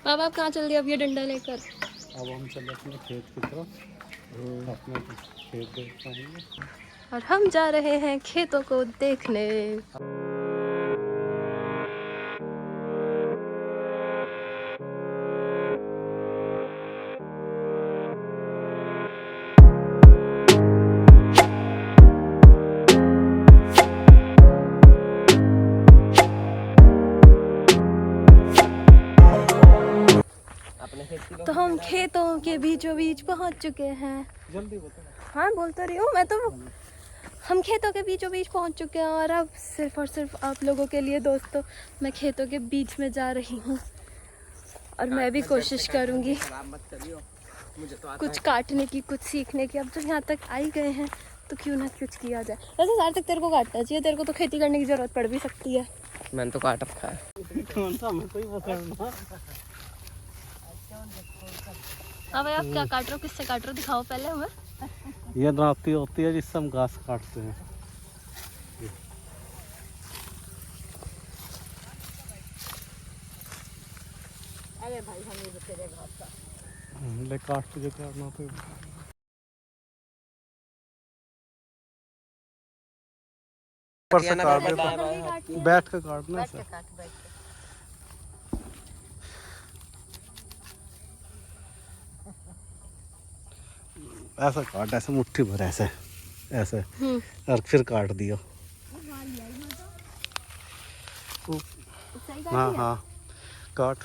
पापा आप कहाँ चल रहे हो अब ये डंडा लेकर? अब हम चल रहे अपने खेत की तरफ, अपने खेत देख पाएंगे। और हम जा रहे हैं खेतों को देखने। तो हम खेतों के बीचों बीच पहुंच चुके हैं। जल्दी बता। हाँ बोलता रही हूँ मैं तो। हम खेतों के बीचों बीच पहुंच चुके हैं और अब सिर्फ और सिर्फ आप लोगों के लिए दोस्तों मैं खेतों के बीच में जा रही हूँ और मैं भी कोशिश करूँगी कुछ काटने की, कुछ सीखने की। अब जब यहाँ तक आ ही गए हैं तो क्यों ना कुछ किया जाए। वैसे सार तक तेरे को काटना चाहिए, तेरे को तो खेती करने की जरूरत पड़ भी सकती है। मैंने तो काट रखा है। कौन सा मैं कोई पसंद। हाँ भाई आप क्या काट रहे हो, किससे काट रहे हो, दिखाओ पहले हमें। ये दराती होती है जिससे हम घास काटते हैं। अरे भाई हम ये तेरे घास का ले काट तुझे काटना तो ऊपर से काट दे, बैठ के काटना है। ऐसा काट, ऐसे मुट्ठी भर, ऐसे ऐसे और फिर काट दिया। हाँ हाँ काट।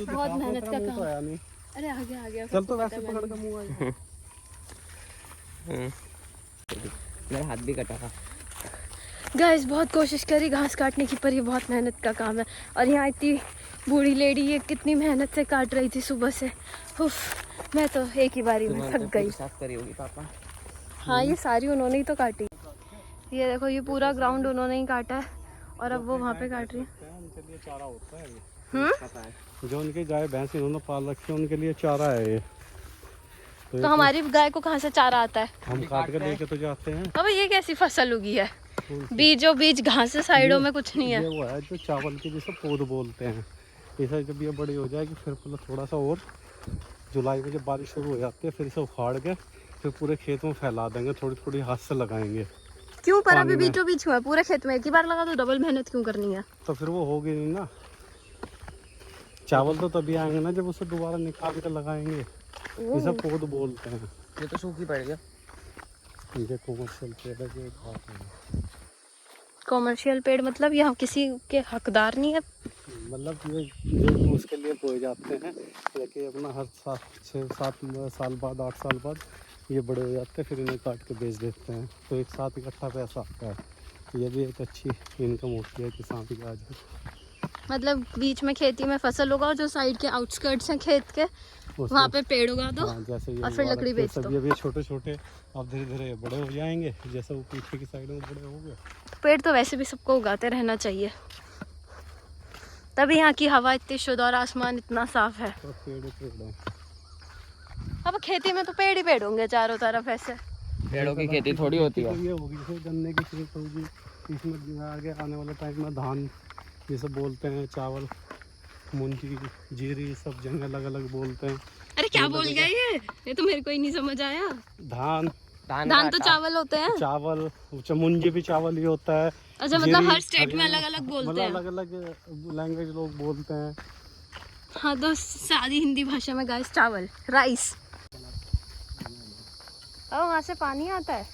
बहुत मेहनत का काम। अरे आ गया चल तो वैसे पकड़ के मुंह आई। मेरा हाथ भी कटा था। गाइस बहुत कोशिश करी घास काटने की, पर ये बहुत मेहनत का काम है। और यहाँ इतनी बूढ़ी लेडी ये कितनी मेहनत से काट रही थी सुबह से। उफ, मैं तो एक ही बारी में थक गई। साफ करी होगी पापा। हाँ ये सारी उन्होंने ही तो काटी। ये देखो ये पूरा ग्राउंड उन्होंने ही काटा है और अब वो वहाँ पे काट रही है। उनके लिए चारा होता है ये। जो उनकी गाय भैंस इन्होंने पाल रखी है उनके लिए चारा है ये। तो हमारी गाय को कहाँ से चारा आता है? हम काट के लेके तो जाते हैं। अब ये कैसी फसल उगी है? बीचों बीच घास से साइडों में कुछ नहीं है। ये वो है जो चावल के जैसे पौध बोलते हैं। ऐसा जब ये बड़ी हो जाएगी फिर थोड़ा सा और जुलाई में जब बारिश शुरू हो जाती है फिर इसे उखाड़ के फिर पूरे खेत में फैला देंगे, थोड़ी थोड़ी हाथ से लगाएंगे। क्यों? पर अभी बीचों बीच हुआ पूरे खेत में एक ही बार लगा तो डबल मेहनत क्यों करनी है? तो फिर वो होगी नहीं ना। चावल तो तभी आएंगे ना जब उसे दोबारा निकाल के लगाएंगे। इसे पौध बोलते हैं। ये तो सूखी पड़ गया। ये कॉमर्शियल पेड़ है जो खाते हैं। कॉमर्शियल पेड़ मतलब यहाँ किसी के हकदार नहीं है? मतलब ये जो उसके लिए बोए जाते हैं लेकिन अपना हर 6-7 साल बाद 8 साल बाद ये बड़े हो जाते हैं, फिर इन्हें काट के बेच देते हैं तो एक साथ इकट्ठा पैसा आता है। ये भी एक अच्छी इनकम होती है किसान की आज। मतलब बीच में खेती में फसल होगा और जो साइड के आउटस्कर्ट्स हैं खेत के वहाँ पे पेड़ उगा दो। हाँ, जैसे ये और फिर लकड़ी बेच दो। ये भी छोटे छोटे अब धीरे धीरे बड़े हो जाएंगे जैसे वो पीछे की साइड में बड़े हो गए। पेड़ तो वैसे भी सबको उगाते रहना चाहिए, तभी यहाँ की हवा इतनी शुद्ध और आसमान इतना साफ है। तो पेड़ है। अब खेती में तो पेड़ ही पेड़ होंगे चारों तरफ। ऐसे पेड़ों की खेती थोड़ी होती है। ये होगी जैसे गन्ने की खेत होगी, इसमें आगे आने वाले टाइम में धान जैसे बोलते हैं, चावल, मुंजी, जीरी, सब जगह अलग अलग बोलते हैं। अरे क्या बोल गया ये तो मेरे को ही नहीं समझ आया। धान तो चावल होते हैं। चावल, मुंजी भी चावल ही होता है। अच्छा मतलब हर स्टेट में अलग अलग बोलते हैं, अलग अलग लैंग्वेज लोग बोलते हैं। हाँ तो सादी हिंदी भाषा में गाइस चावल, राइस। और वहाँ से पानी आता है।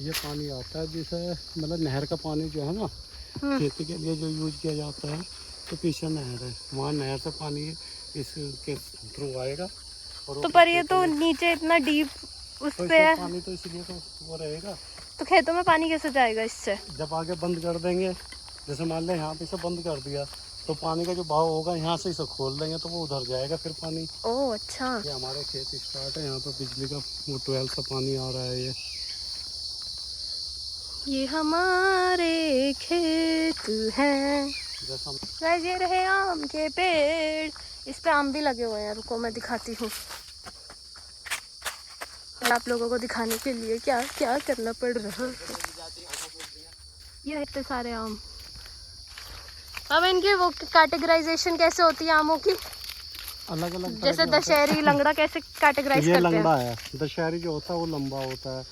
ये पानी आता है जैसे मतलब नहर का पानी जो है ना खेती के लिए जो यूज किया जाता है, तो पीछे नहर है, वहाँ नहर से पानी इसके थ्रू आएगा। और तो पर ये तो नीचे इतना डीप उस तो पे है पानी, तो इसलिए तो वो रहेगा। तो खेतों में पानी कैसे जाएगा इससे? जब आगे बंद कर देंगे, जैसे मान लें यहाँ पे से बंद कर दिया तो पानी का जो बहाव होगा यहाँ से इसे खोल देंगे तो वो उधर जाएगा फिर पानी। ओह अच्छा। ये हमारे खेत स्टार्ट है, यहाँ पे बिजली का वो 12 से पानी आ रहा है। ये हमारे खेत हैं। गाइस ये रहे आम के पेड़, इस पे आम भी लगे हुए हैं। रुको मैं दिखाती हूँ आप लोगों को दिखाने के लिए क्या क्या करना पड़ रहा है। ये इतने सारे आम। अब इनकी वो कैटेगराइजेशन कैसे होती है आमों की? अलग अलग जैसे दशहरी लंगड़ा कैसे कैटेगराइज ये करते हैं? लंगड़ा है, दशहरी जो होता है वो लंबा होता है।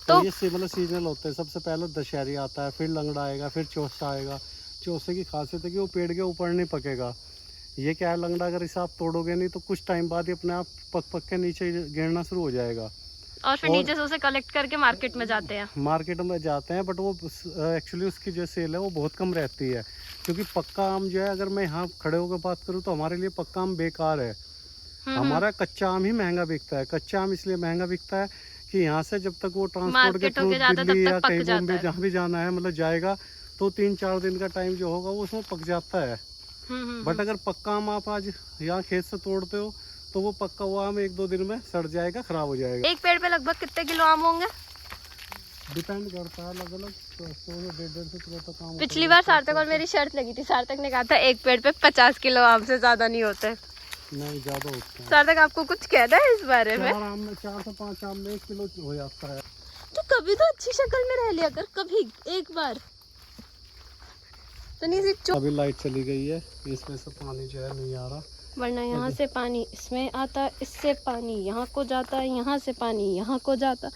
तो तो ये मतलब सीजनल होते हैं। सबसे पहले दशहरी आता है, फिर लंगड़ा आएगा, फिर चौसा आएगा। चौसे की खासियत है कि वो पेड़ के ऊपर नहीं पकेगा। ये क्या है, लंगड़ा अगर इसे आप तोड़ोगे नहीं तो कुछ टाइम बाद ही अपने आप पक के नीचे गिरना शुरू हो जाएगा। और फिर नीचे से उसे कलेक्ट करके मार्केट में जाते हैं। मार्केट में जाते हैं, बट वो एक्चुअली उसकी जो सेल है वो बहुत कम रहती है। क्योंकि पक्का आम जो है, अगर मैं यहाँ खड़े होकर बात करूँ तो हमारे लिए पक्का आम बेकार है। हमारा कच्चा आम ही महंगा बिकता है। कच्चा आम इसलिए महंगा बिकता है कि यहाँ से जब तक वो ट्रांसपोर्ट के थ्रू दिल्ली या कहीं बॉम्बे जहाँ भी जाना है, मतलब जाएगा, तो 3-4 दिन का टाइम जो होगा वो उसमें पक जाता है। बट अगर पक्का आम आप आज यहाँ खेत से तोड़ते हो तो वो पक्का हुआ आम 1-2 दिन में सड़ जाएगा, खराब हो जाएगा। एक पेड़ पे लगभग कितने किलो आम होंगे? डिपेंड करता है, अलग अलग 100-150 किलो तक आम। पिछली बार सार्थक और मेरी शर्त लगी थी, सार्थक ने कहा था एक पेड़ पे 50 किलो आम से ज्यादा नहीं होते। नहीं, ज्यादा होता है। सार्थक आपको कुछ कहना है इस बारे में? 4 आम में 4 से 5 आम में 1 किलो हो जाता है। तो कभी तो अच्छी शक्ल में रह लिया कर, कभी एक बार तो नहीं सी अभी लाइट चली गई है, इसमें से पानी जो है नहीं आ रहा, वरना यहाँ से पानी इसमें आता, इससे पानी यहाँ को जाता, यहाँ से पानी यहाँ को जाता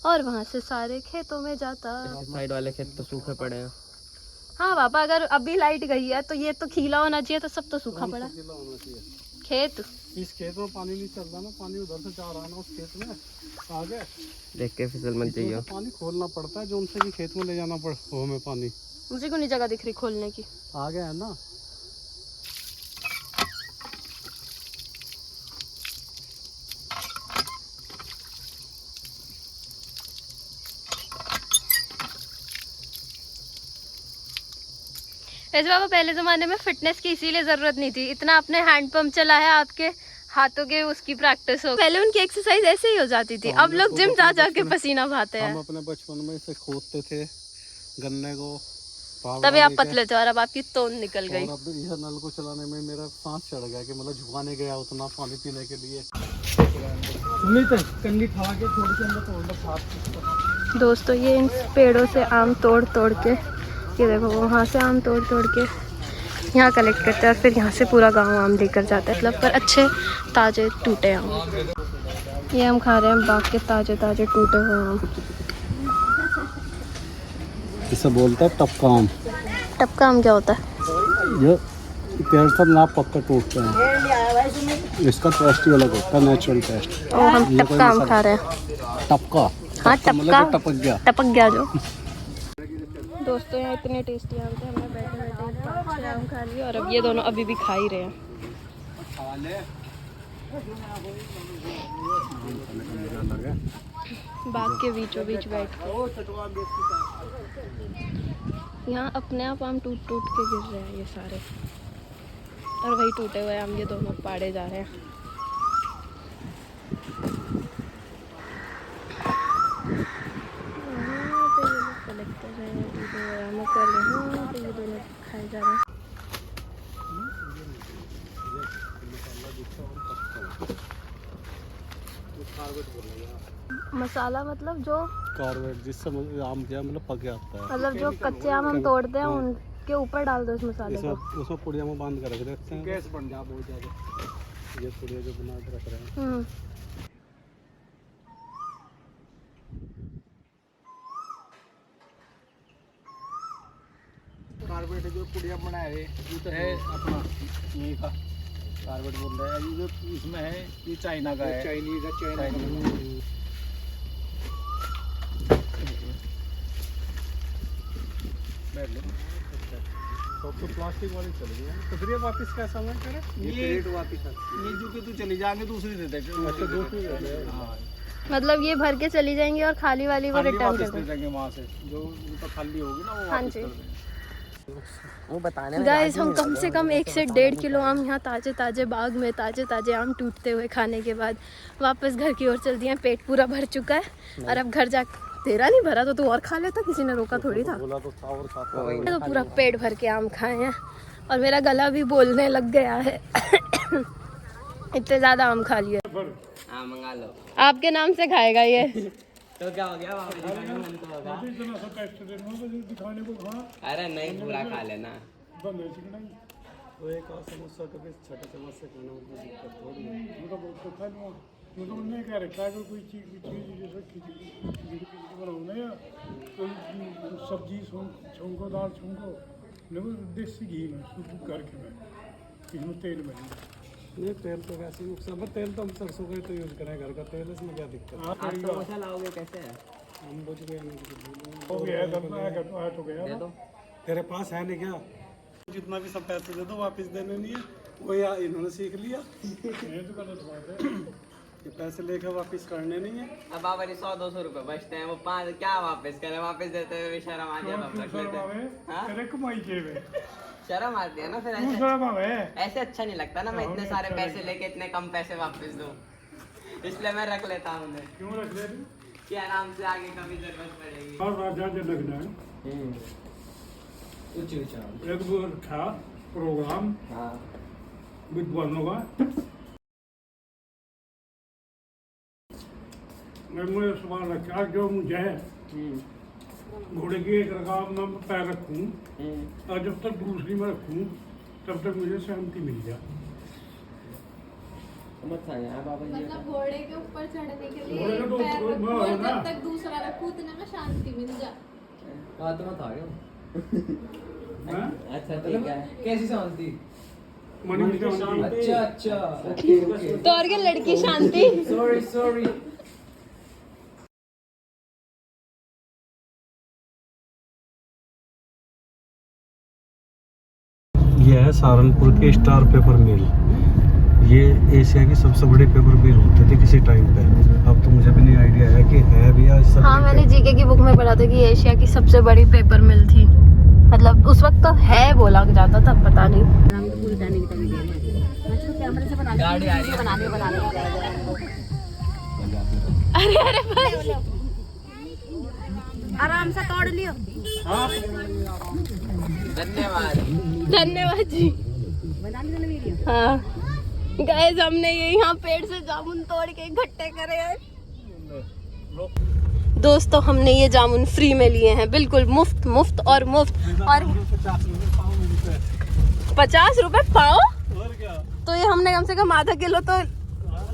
और वहाँ से सारे खेतों में जाता। साइड वाले खेत तो सूखे पड़े हैं। हाँ पापा, अगर अभी लाइट गई है तो ये तो खीला होना चाहिए, तो सब तो सूखा पड़ा गीला होना चाहिए। खेत। इस खेत में पानी नहीं चल रहा ना, पानी उधर से जा रहा है ना, उस खेत में आगे देख के फिसल मत जाइए। पानी खोलना पड़ता है, जो उनसे भी खेत में ले जाना पड़ वो हमें पानी। मुझे को नहीं जगह दिख रही खोलने की। आगे है ना। वैसे बाबा पहले ज़माने में फिटनेस की इसीलिए ज़रूरत नहीं थी, इतना अपने हैंड पंप चला है, आपके हाथों के उसकी प्रैक्टिस हो। पहले उनकी एक्सरसाइज ऐसे ही हो जाती थी, अब लोग जिम जा जा के पसीना बहाते हैं। हम अपने बचपन में इसे खोदते थे गन्ने को, तभी आप पतले थे और अब आपकी तोंद निकल गई। और अब यह नल को चलाने में मेरा सांस चढ़ गया कि मतलब झुकाने गया उतना पानी पीने के लिए। दोस्तों ये इन पेड़ों से आम तोड़ तोड़ के, ये देखो वहाँ से आम तोड़ तोड़ के यहाँ कलेक्ट करते हैं और फिर यहाँ से पूरा गांव आम लेकर जाता है, मतलब पर अच्छे ताजे टूटे आम। ये हम खा रहे हैं बाग के ताजे ताजे टूटे हुए आम। इसे बोलता है टपका आम। टपका आम क्या होता है? ये पेड़ सब ना पक्का टूटते हैं, इसका टेस्ट ही अलग होता है, नेचुरल टेस्ट। और हम टपका आम खा रहे हैं। टपका, हाँ टपका, टपक गया जो। दोस्तों यहाँ इतने टेस्टी आम थे, हमने बैठे बैठे 5-6 आम खा लिए और अब ये दोनों अभी भी खा ही रहे हैं। बाग के बीचों बीच बैठ यहाँ अपने आप आम टूट टूट के गिर रहे हैं ये सारे, और वही टूटे हुए आम ये दोनों पाड़े जा रहे हैं। कलेक्ट कर रहे हैं, ये दोनों खाए जा रहे हैं। मसाला मतलब जो कार्बेट, जिससे आम जो है मतलब पक जाता है, मतलब जो कच्चे आम हम तोड़ते हैं उनके ऊपर डाल दो इस मसाले को। उसमें पुड़िया में बांध कर रख देते हैं, गैस बन जाए बहुत ज़्यादा। ये पुड़िया जो बना के रख रहे हैं, कार्बेट जो पुड़िया बनाए ये तो है अपना यही का कार्बेट बोल रहे हैं। ये जो इसमें है ये चाइना का है, चाइनीज है। तो प्लास्टिक वाली चली गई तो फिर ये वापस कैसा मैं करे, ये रेट वापस ये जो कि तू चली जाएंगे दूसरी दे देंगे। अच्छा, दूसरी दे देंगे। हाँ, मतलब ये भर के चली जाएंगी और खाली वाली को रिटर्न कर दे देंगे वहाँ से, जो उनका खाली होगी ना वो हाँ वापस जी। कर देंगे। वो बताने में गाइस हम कम से कम 1 से 1.5 किलो आम यहाँ ताजे ताजे बाग में ताजे ताजे आम टूटते हुए खाने के बाद वापस घर की ओर चल दिए। पेट पूरा भर चुका है और अब घर जा, तेरा नहीं भरा तो तू और खा लेता, किसी ने रोका थोड़ी था। बोला तो था और खाता मैंने तो पूरा पेट भर के आम खाए हैं और मेरा गला भी बोलने लग गया है इतने ज्यादा आम खा लिए। हाँ मंगा लो, आपके नाम से खाएगा ये। तो क्या हो गया वापस दिखाने को मन तो होगा। अरे नहीं पूरा खा लेना। बंद है चिकनाई वो एक और समोसा कभी छोटे चम्मच से खाना उनको दिक्कत थोड़ी है। मतलब तो खा लो मतलब उन्होंने क्या रखा है कोई चीज़ जैसे खिचड़ी बनाओ ना या कोई सब्जी छोंको दाल छोंको देखो देसी घी में शुद्ध करके मैं इसमें तेल में ये तेल तो वैसे ही नुकसान, पर तेल तो हम सरसों का ही तो यूज़ करें, घर का तेल, इसमें क्या दिक्कत है। आप समोसा लाओगे कैसे है? हम बुझ गए नहीं तो हो गया है दस आया तो गया दे दो। तेरे पास है नहीं क्या? जितना भी सब पैसे दे दो वापस देने नहीं है, वो यार इन्होंने सीख लिया। ये तो गलत बात है ये पैसे लेकर वापस करने नहीं है। अब बाबा 100-200 रुपए बचते हैं, वो 5 क्या वापस करें? वापस देते हुए भी शर्म आ जाए, हम रख लेते हैं। हाँ? तेरे कमाई के वे शर्म आती है ना फिर तू ऐसे। शर्म आवे ऐसे अच्छा नहीं लगता ना, मैं इतने सारे पैसे लेके इतने कम पैसे वापस दूं, इसलिए मैं रख लेता हूँ उन्हें क्यों रख ले तू कि आराम से आगे कभी जरूरत पड़ेगी। और राजा जो लगना है एक वो था प्रोग्राम हाँ विद्वानों का मैं मुझे सवाल रखा जो मुझे घोड़े की एक रकाब में पैर रखूं और जब तक दूसरी में रखूं तब तक मुझे शांति मिल जाए। समझ आया बाबा जी। मतलब घोड़े के ऊपर चढ़ने के लिए घोड़े के तो पैर ऊपर रखो, में और हो ना। जब तक दूसरा रखो उतने में शांति मिल जाए। बात मत आ गया। हाँ? अच्छा ठीक है। कैसी शांति? मन की शांति। अच्छा अच्छा ओके ओके। तो और क्या लड़की शांति। Sorry sorry. ये है सहारनपुर की स्टार पेपर मिल। ये एशिया की सबसे बड़ी पेपर मिल होती थी किसी टाइम पे। अब तो मुझे भी नहीं आइडिया है कि है भी या सब। हाँ मैंने जीके की बुक में पढ़ा था कि एशिया की सबसे बड़ी पेपर मिल थी, मतलब उस वक्त तो है बोला जाता था, पता नहीं। गाड़ी आ रही है। अरे अरे भाई आराम से तोड़ लियो। धन्यवाद। धन्यवाद जी। हाँ गाइस हमने ये यहाँ पेड़ से जामुन तोड़ के इकट्ठे करे हैं। दोस्तों हमने ये जामुन फ्री में लिए हैं, बिल्कुल मुफ्त मुफ्त और मुफ्त। और 50 रुपए पाओ, तो ये हमने कम से कम आधा किलो तो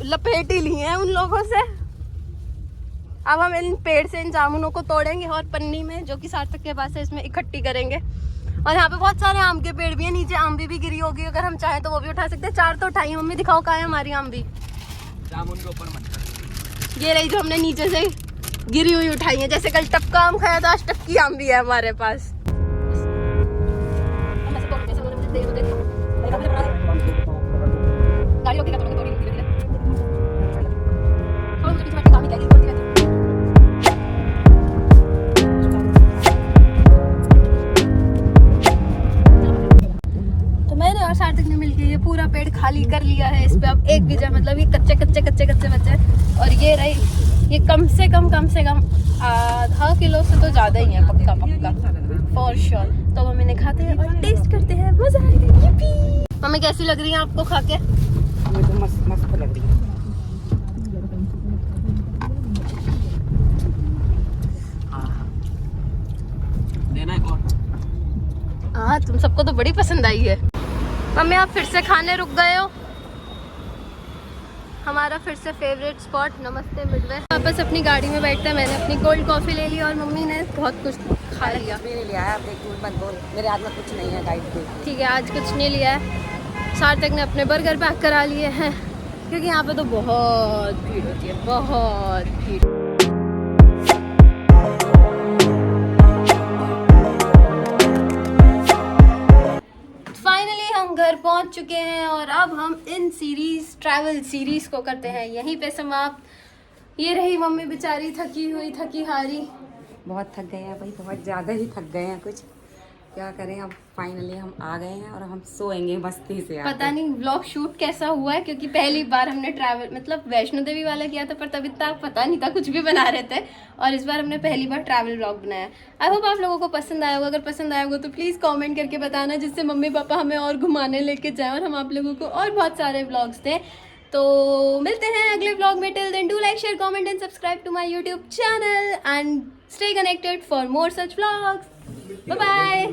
लपेट ही लिए हैं उन लोगों से। अब हम इन पेड़ से इन जामुनों को तोड़ेंगे और पन्नी में, जो कि सार्थक के पास है, इसमें इकट्ठी करेंगे। और यहाँ पे बहुत सारे आम के पेड़ भी हैं, नीचे आम भी गिरी होगी, अगर हम चाहें तो वो भी उठा सकते हैं। 4 तो उठाई। मम्मी दिखाओ कहाँ है हमारी आम भी। जामुन के ऊपर मत कर। ये रही जो हमने नीचे से गिरी हुई उठाई है। जैसे कल टपका आम खाया था, आज टपकी आम भी है हमारे पास। तो मैंने और सार्थक ने मिलके ये पूरा पेड़ खाली कर लिया है। इस पे अब एक भी जाए, मतलब ये कच्चे कच्चे कच्चे कच्चे बच्चे। और ये रही, ये कम से कम आधा किलो से तो ज्यादा ही है, पक्का पक्का फॉर श्योर। तो मम्मी ने खाते हैं और टेस्ट करते हैं, मजा आएगा। yippee! मम्मी कैसी लग रही है आपको खा के? मुझे तो मस्त मस्त लग रही है। देना है और। हाँ तुम सबको तो बड़ी पसंद आई है। मम्मी आप फिर से खाने रुक गए हो। हमारा फिर से फेवरेट स्पॉट नमस्ते मिडवे। वापस अपनी गाड़ी में बैठते हैं। मैंने अपनी कोल्ड कॉफ़ी ले ली और मम्मी ने बहुत कुछ खा लिया। मैंने लिया है, आप देख मत बोल, मेरे हाथ में कुछ नहीं है गाइड पे। ठीक है आज कुछ नहीं लिया है। सार्थक ने अपने बर्गर पैक करा लिए हैं, क्योंकि यहाँ पे तो बहुत भीड़ होती है, बहुत भीड़। फाइनली हम घर पहुंच चुके हैं और अब हम इन सीरीज ट्रैवल सीरीज को करते हैं यहीं पे समाप्त। ये रही मम्मी बेचारी थकी हुई थकी हारी। बहुत थक गए हैं भाई, बहुत ज़्यादा ही थक गए हैं। कुछ क्या करें, अब फाइनली हम आ गए हैं और हम सोएंगे मस्ती से। पता नहीं व्लॉग शूट कैसा हुआ है, क्योंकि पहली बार हमने ट्रैवल मतलब वैष्णो देवी वाला किया था, पर तब इतना पता नहीं था, कुछ भी बना रहे थे। और इस बार हमने पहली बार ट्रैवल व्लॉग बनाया। आई होप आप लोगों को पसंद आया होगा। अगर पसंद आया होगा तो प्लीज़ कमेंट करके बताना, जिससे मम्मी पापा हमें और घुमाने लेके जाएं और हम आप लोगों को और बहुत सारे व्लॉग्स दें। तो मिलते हैं अगले व्लॉग में। Till then do like share comment and subscribe to my YouTube channel and stay connected for more such vlogs. Bye bye.